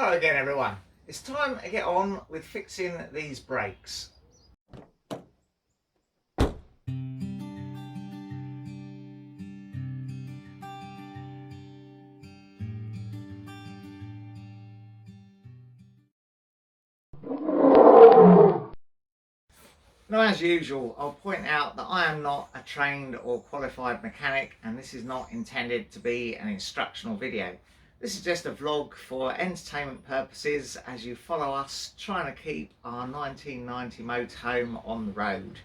Hello again everyone. It's time to get on with fixing these brakes. Now, as usual, I'll point out that I am not a trained or qualified mechanic, and this is not intended to be an instructional video. This is just a vlog for entertainment purposes as you follow us trying to keep our 1990 motorhome on the road.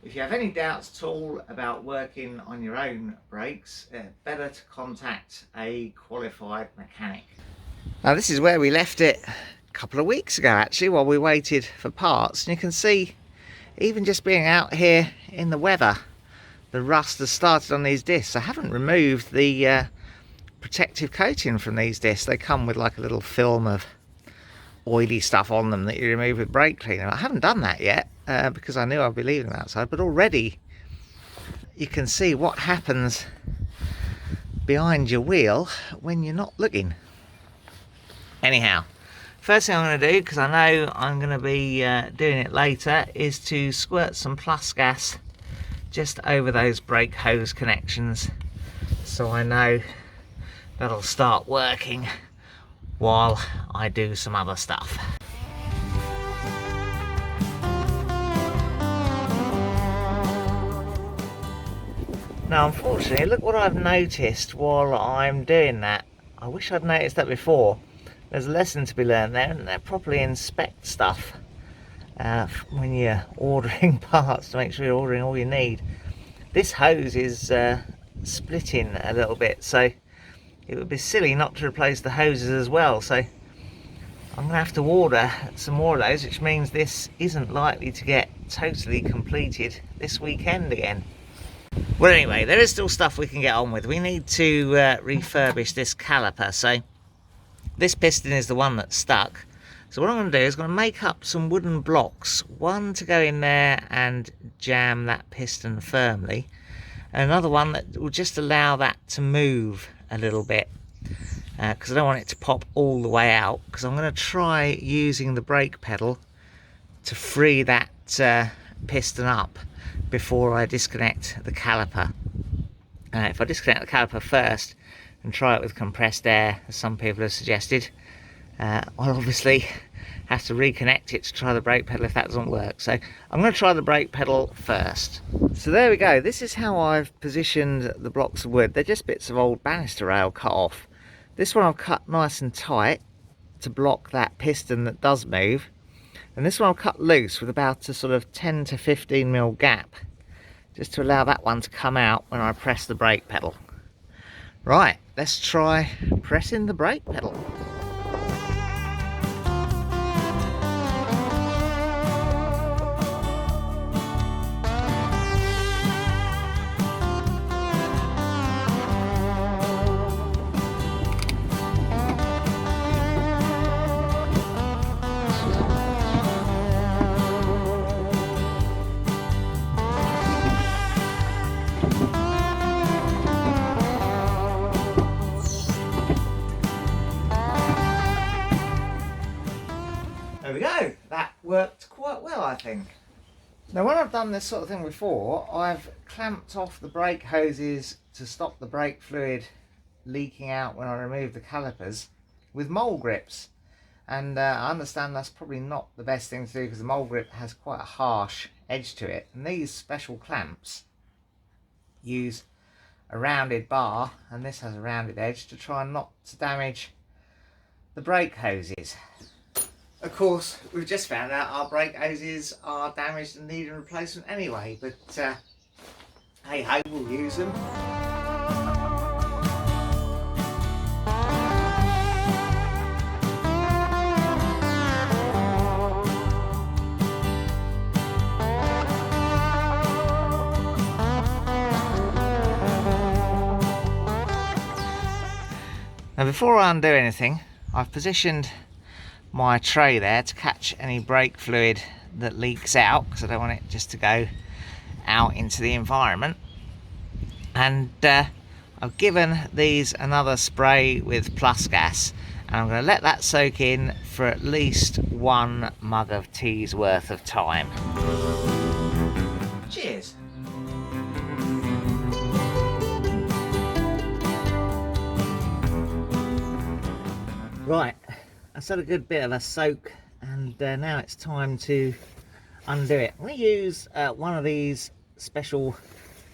If you have any doubts at all about working on your own brakes, better to contact a qualified mechanic. Now, this is where we left it a couple of weeks ago actually, while we waited for parts, and you can see even just being out here in the weather, the rust has started on these discs. I haven't removed the protective coating from these discs. They come with like a little film of oily stuff on them that you remove with brake cleaner. I haven't done that yet because I knew I'd be leaving them outside, but already you can see what happens behind your wheel when you're not looking. Anyhow, first thing I'm going to do, because I know I'm going to be doing it later, is to squirt some plus gas just over those brake hose connections, so I know that'll start working while I do some other stuff. Now, unfortunately, look what I've noticed while I'm doing that. I wish I'd noticed that before. There's a lesson to be learned there, and they properly inspect stuff when you're ordering parts to make sure you're ordering all you need. This hose is splitting a little bit, so it would be silly not to replace the hoses as well. So I'm going to have to order some more of those, which means this isn't likely to get totally completed this weekend again. Well, anyway, there is still stuff we can get on with. We need to refurbish this caliper. So this piston is the one that's stuck. So what I'm going to do is I'm going to make up some wooden blocks. One to go in there and jam that piston firmly. And another one that will just allow that to move a little bit. Because I don't want it to pop all the way out. Because I'm going to try using the brake pedal to free that piston up before I disconnect the caliper. If I disconnect the caliper first and try it with compressed air, as some people have suggested, I'll obviously have to reconnect it to try the brake pedal if that doesn't work. So I'm going to try the brake pedal first. So there we go. This is how I've positioned the blocks of wood. They're just bits of old banister rail cut off. This one I've cut nice and tight to block that piston that does move, and this one I've cut loose with about a sort of 10 to 15 mil gap, just to allow that one to come out when I press the brake pedal. Right, let's try pressing the brake pedal. There we go, that worked quite well, I think. Now, when I've done this sort of thing before, I've clamped off the brake hoses to stop the brake fluid leaking out when I remove the calipers with mole grips. And I understand that's probably not the best thing to do because the mole grip has quite a harsh edge to it. And these special clamps use a rounded bar, and this has a rounded edge, to try not to damage the brake hoses. Of course, we've just found out our brake hoses are damaged and need a replacement anyway, but hey ho, we'll use them. Now, before I undo anything, I've positioned my tray there to catch any brake fluid that leaks out, because I don't want it just to go out into the environment. And I've given these another spray with plus gas, And I'm going to let that soak in for at least 1 mug of tea's worth of time. Cheers. Right, that's had a good bit of a soak, and now it's time to undo it. I'm going to use one of these special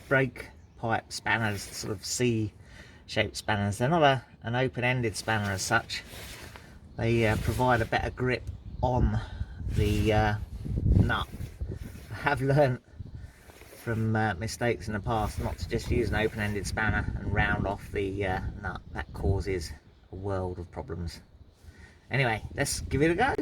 brake pipe spanners, sort of C-shaped spanners. They're not an open-ended spanner as such. They provide a better grip on the nut. I have learnt from mistakes in the past not to just use an open-ended spanner and round off the nut. That causes a world of problems. Anyway, let's give it a go.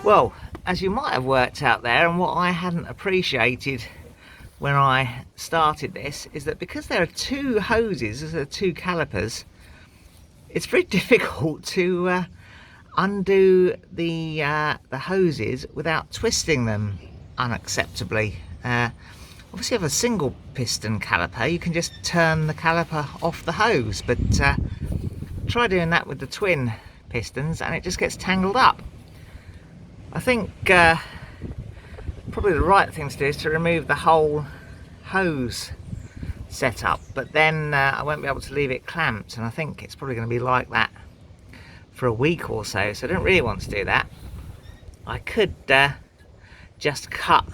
Well, as you might have worked out there, and what I hadn't appreciated when I started this, is that because there are 2 hoses, there are 2 calipers, it's very difficult to undo the hoses without twisting them unacceptably. Obviously, if you have a single piston caliper, you can just turn the caliper off the hose, but try doing that with the twin pistons and it just gets tangled up. I think probably the right thing to do is to remove the whole hose setup, but then I won't be able to leave it clamped, and I think it's probably going to be like that for a week or so, so I don't really want to do that. I could just cut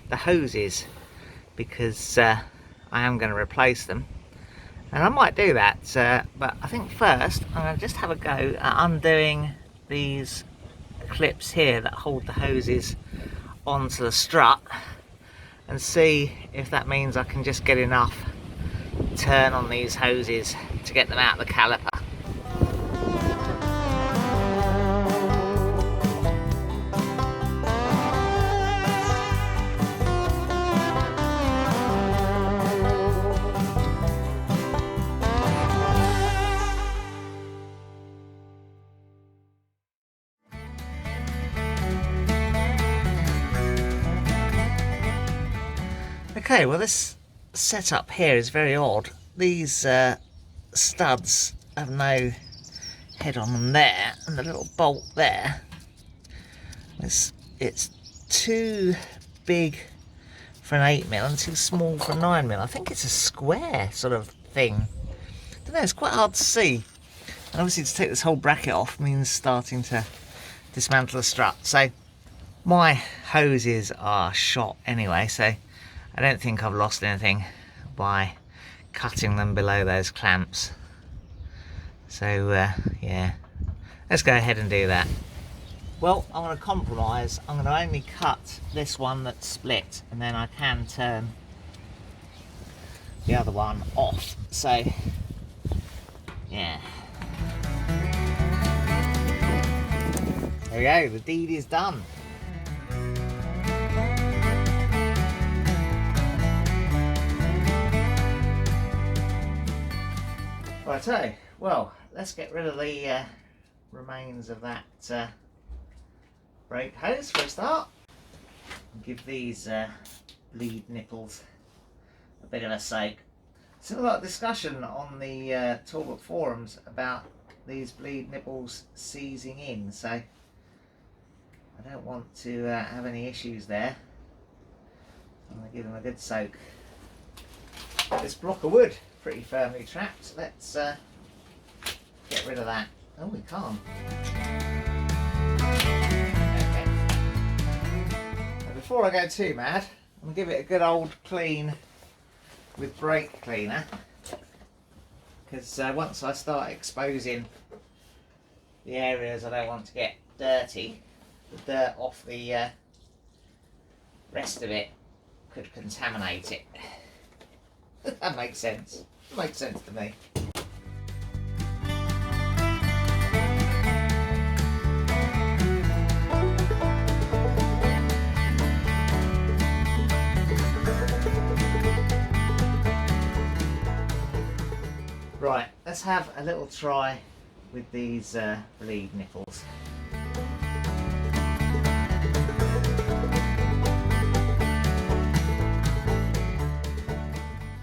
the hoses, because I am going to replace them, and I might do that, but I think first I'm going to just have a go at undoing these clips here that hold the hoses onto the strut, and see if that means I can just get enough turn on these hoses to get them out of the caliper. Okay, well, this setup here is very odd. These studs have no head on them there, and the little bolt there, it's too big for an 8mm and too small for a 9mm. I think it's a square sort of thing. I don't know, it's quite hard to see. And obviously to take this whole bracket off means starting to dismantle the strut. So my hoses are shot anyway, so I don't think I've lost anything by cutting them below those clamps. So yeah, let's go ahead and do that. Well, I'm going to compromise. I'm going to only cut this one that's split, and then I can turn the other one off. So yeah, there we go, the deed is done. Righto, well, let's get rid of the remains of that brake hose for a start. Give these bleed nipples a bit of a soak. There's a lot of discussion on the Talbot forums about these bleed nipples seizing in, so I don't want to have any issues there. I'm going to give them a good soak. This block of wood pretty firmly trapped. Let's get rid of that. Oh, we can't. Okay. Now, before I go too mad, I'm going to give it a good old clean with brake cleaner, because once I start exposing the areas I don't want to get dirty, the dirt off the rest of it could contaminate it. That makes sense. It makes sense to me. Right, let's have a little try with these bleed nipples.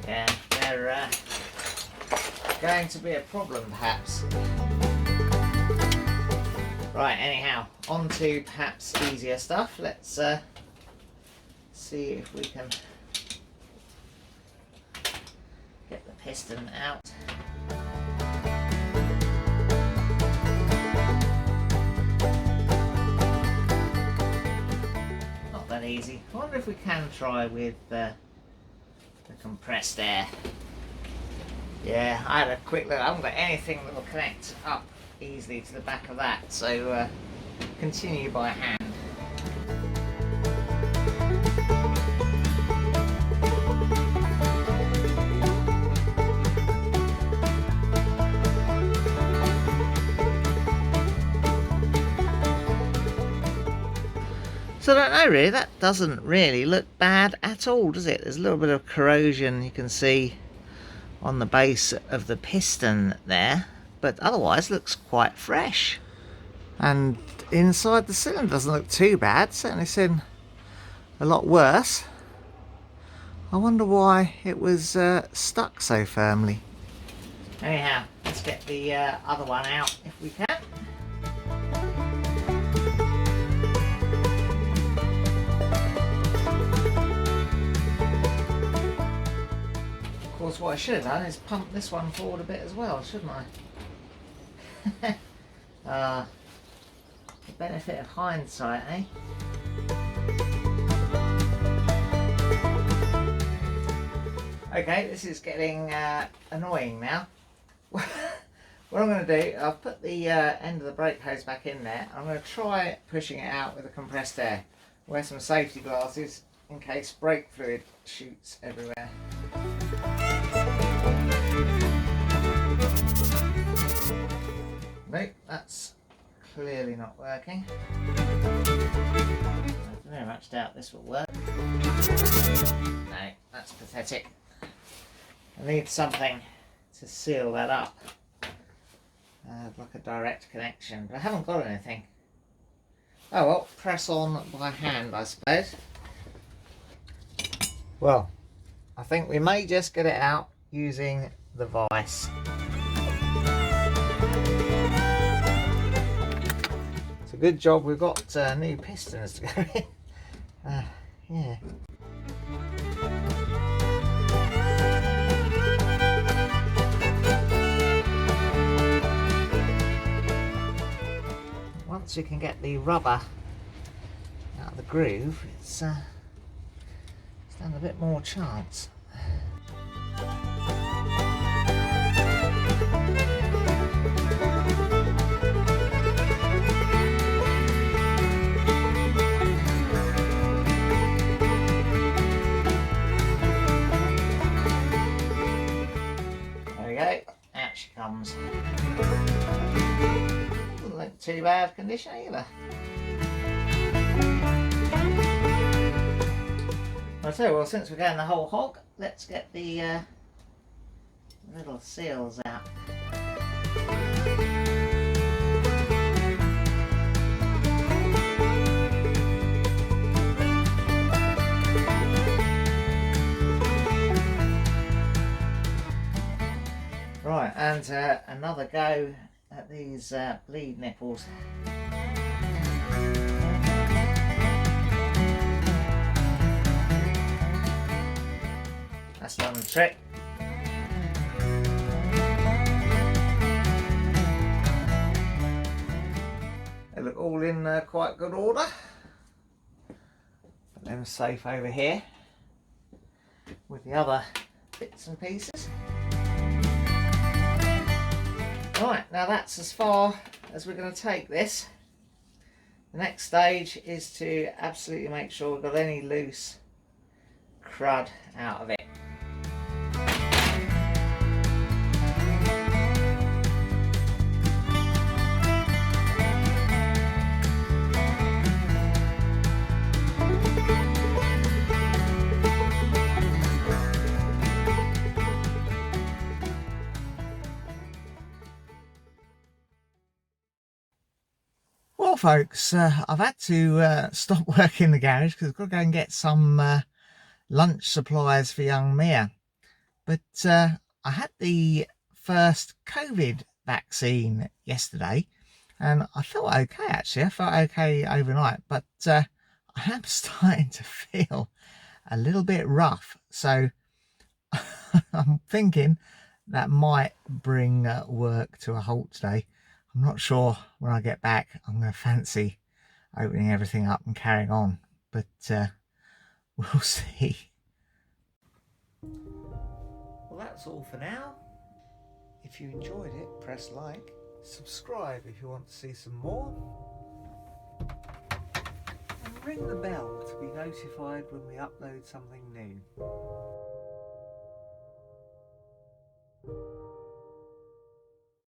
Yeah, they're going to be a problem perhaps. Right, anyhow, on to perhaps easier stuff. Let's see if we can get the piston out. Not that easy. I wonder if we can try with the compressed air. Yeah, I had a quick look. I haven't got anything that will connect up easily to the back of that, so continue by hand. So I don't know really, that doesn't really look bad at all, does it? There's a little bit of corrosion you can see on the base of the piston there, but otherwise looks quite fresh. And inside the cylinder doesn't look too bad, certainly seen a lot worse. I wonder why it was stuck so firmly. Anyhow, let's get the other one out if we can. Of course, what I should have done is pump this one forward a bit as well, shouldn't I? The benefit of hindsight, eh? Okay, this is getting annoying now. What I'm going to do, I've put the end of the brake hose back in there. I'm going to try pushing it out with the compressed air. Wear some safety glasses in case brake fluid shoots everywhere. Nope, that's clearly not working. I very much doubt this will work. No, that's pathetic. I need something to seal that up. Like a direct connection, but I haven't got anything. Oh well, press on by hand, I suppose. Well, I think we may just get it out using the vise. It's a good job we've got new pistons to go in. Yeah. Once you can get the rubber out of the groove, it's stand a bit more chance. There we go, out she comes. Doesn't look too bad condition either. I tell you, well, since we're going the whole hog, let's get the little seals out. Right, and another go at these bleed nipples. That's done the trick. They look all in quite good order. Put them safe over here with the other bits and pieces. Right, now that's as far as we're going to take this. The next stage is to absolutely make sure we've got any loose crud out of it. Well folks, I've had to stop work in the garage because I've got to go and get some lunch supplies for young Mia. But I had the first COVID vaccine yesterday and I felt okay actually. I felt okay overnight, but I am starting to feel a little bit rough. So I'm thinking that might bring work to a halt today. I'm not sure when I get back I'm going to fancy opening everything up and carrying on, but we'll see. Well, that's all for now. If you enjoyed it, press like, subscribe if you want to see some more, and ring the bell to be notified when we upload something new.